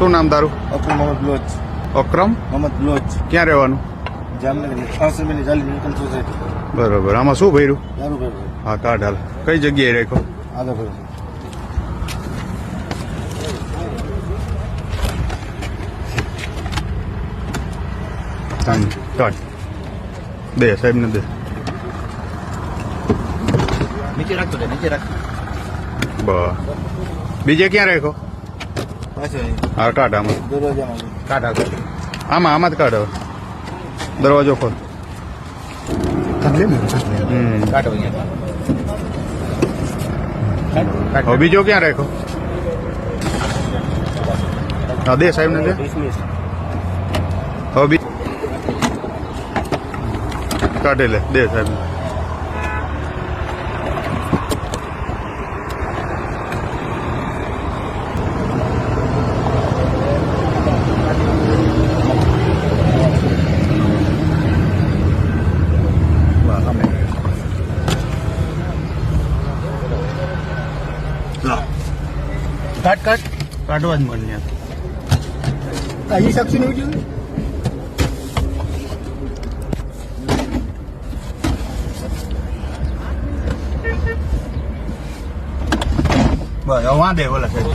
શું નામ તારું? અકરમ મોહમ્મદ બલોચ. અકરમ મોહમ્મદ બલોચ. ક્યાં રહેવાનું? જામનગર 65 જાલી ઇન્કમ સોસાયટી. બરોબર. આમાં શું ભર્યું? દારૂ ભર્યો. હા કાર્ડ હાલ. કઈ જગ્યાએ રાખ્યો? આગળ ભર્યો. કાર્ડ દે સાહેબ ને દે. નીચે રાખતો દે, નીચે રાખ. બીજે ક્યાં રાખ્યો? પાછળ હા કાર્ડ આમાં. દરવાજામાં કાર્ડ હાલ. આમાં જ કાર્ડ હવે. દરવાજો ખોલ. કાઢો અહીંયા. હવે બીજો ક્યાં રાખ્યો? હા દે સાહેબ ને દે. હવે કાઢે લે દે સાહેબ ને. કાઢવા જ મળે. અહીં સાક્ષી નહીં જોયું. બસ વાંધે ઓલા સાહેબ.